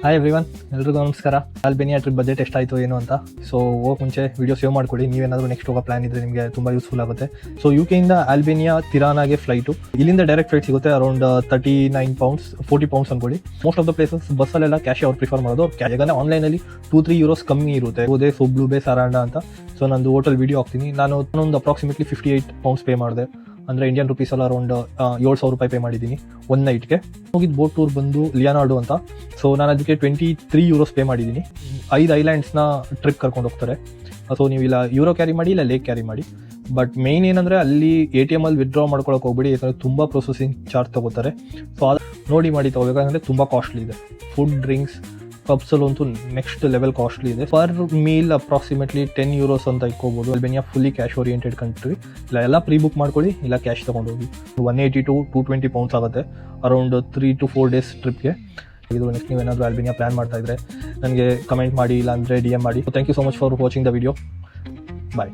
Hi everyone, ಎಲ್ರಿಗೂ ನಮಸ್ಕಾರ. Albania trip budget ಎಷ್ಟಾಯಿತು ಏನು ಅಂತ. ಸೊ ಹೋಗೋಕೆ ಮುಂಚೆ ವಿಡಿಯೋ ಸೇವ್ ಮಾಡ್ಕೊಳ್ಳಿ. ನೀವೇನಾದರೂ ನೆಕ್ಸ್ಟ್ ಹೋಗೋ ಪ್ಲಾನ್ ಇದ್ದರೆ ನಿಮಗೆ ತುಂಬ ಯೂಸ್ಫುಲ್ ಆಗುತ್ತೆ. ಸೊ UK ಅಲ್ಬೇನಿಯಾ ತಿರಾನಾಗೆ ಫ್ಲೈಟು. ಇಲ್ಲಿಂದ ಡೈರೆಕ್ಟ್ ಫ್ಲೈಟ್ ಸಿಗುತ್ತೆ ಅರೌಂಡ್ 39 ಪೌಂಡ್ಸ್ 40 ಪೌಂಡ್ಸ್ ಅನ್ಕೊಳ್ಳಿ. ಮೋಸ್ಟ್ ಆಫ್ ದ ಪ್ಲೇಸಸ್ ಬಸ್ಸಲ್ಲೆಲ್ಲ ಕ್ಯಾಶ್ ಅವ್ರು ಪ್ರಿಫರ್ ಮಾಡೋದು. ಯಾಕಂದರೆ ಆನ್ಲೈನಲ್ಲಿ 2-3 euros ಕಮ್ಮಿ ಇರುತ್ತೆ. ಹೋದೆ ಬ್ಲೂಬೇ ಸಾರಾಂಡ ಅಂತ. ಸೊ ನಂದು ಹೋಟೆಲ್ ವೀಡಿಯೋ ಹಾಕ್ತೀನಿ. ನಾನು ಒಂದು ಅಪ್ರಾಕ್ಸಿಮೇಟ್ಲಿ 58 ಪೌಂಡ್ಸ್ ಪೇ ಮಾಡಿದೆ. ಅಂದರೆ ಇಂಡಿಯನ್ ರುಪೀಸ್ ಎಲ್ಲ ಅರೌಂಡ್ 7,000 ರೂಪಾಯಿ ಪೇ ಮಾಡಿದ್ದೀನಿ ಒಂದು ನೈಟ್ಗೆ. ಹೋಗಿದ್ದು ಬೋಟ್ ಟೂರ್ ಬಂದು ಲಿಯಾನಾರ್ಡೋ ಅಂತ. ಸೊ ನಾನು ಅದಕ್ಕೆ 23 euros ಪೇ ಮಾಡಿದ್ದೀನಿ. 5 ಐಲ್ಯಾಂಡ್ಸ್ನ ಟ್ರಿಪ್ ಕರ್ಕೊಂಡು ಹೋಗ್ತಾರೆ. ಸೊ ನೀವು ಇಲ್ಲ ಯೂರೋ ಕ್ಯಾರಿ ಮಾಡಿ, ಇಲ್ಲ ಲೇಕ್ ಕ್ಯಾರಿ ಮಾಡಿ. ಬಟ್ ಮೇಯ್ನ್ ಏನಂದರೆ ಅಲ್ಲಿ ATM ಅಲ್ಲಿ ವಿತ್ಡ್ರಾ ಮಾಡ್ಕೊಳಕ್ಕೆ ಹೋಗ್ಬಿಡಿ, ಯಾಕಂದರೆ ತುಂಬ ಪ್ರೊಸೆಸಿಂಗ್ ಚಾರ್ಜ್ ತೊಗೋತಾರೆ. ಸೊ ಅದು ನೋಡಿ ಮಾಡಿ ತೊಗೋಬೇಕಂದ್ರೆ ತುಂಬ ಕಾಸ್ಟ್ಲಿ ಇದೆ. ಫುಡ್, ಡ್ರಿಂಕ್ಸ್, ಪಬ್ಸಲ್ಲಂತೂ ನೆಕ್ಸ್ಟ್ ಲೆವೆಲ್ ಕಾಸ್ಟ್ಲಿ ಇದೆ. ಪರ್ ಮೀಲ್ ಅಪ್ರಾಕ್ಸಿಮೇಟ್ಲಿ 10 euros ಅಂತ ಇಟ್ಕೋಬೋದು. Albania fully cash oriented country. ಎಲ್ಲ ಪ್ರೀ ಬುಕ್ ಮಾಡ್ಕೊಳ್ಳಿ, ಇಲ್ಲ ಕ್ಯಾಶ್ ತೊಗೊಂಡೋಗಿ. 180 to 220 ಪೌಂಡ್ಸ್ ಆಗುತ್ತೆ ಅರೌಂಡ್ 3 to 4 ಡೇಸ್ ಟ್ರಿಪ್ಗೆ. ಇದು ನೆಕ್ಸ್ಟ್ ನೀವೇನಾದರೂ ಅಲ್ಬೇನಿಯಾ ಪ್ಲ್ಯಾನ್ ಮಾಡ್ತಾ ಇದ್ರೆ ನನಗೆ ಕಮೆಂಟ್ ಮಾಡಿ, ಇಲ್ಲ ಅಂದರೆ DM ಮಾಡಿ. Thank you so much for watching the video. Bye.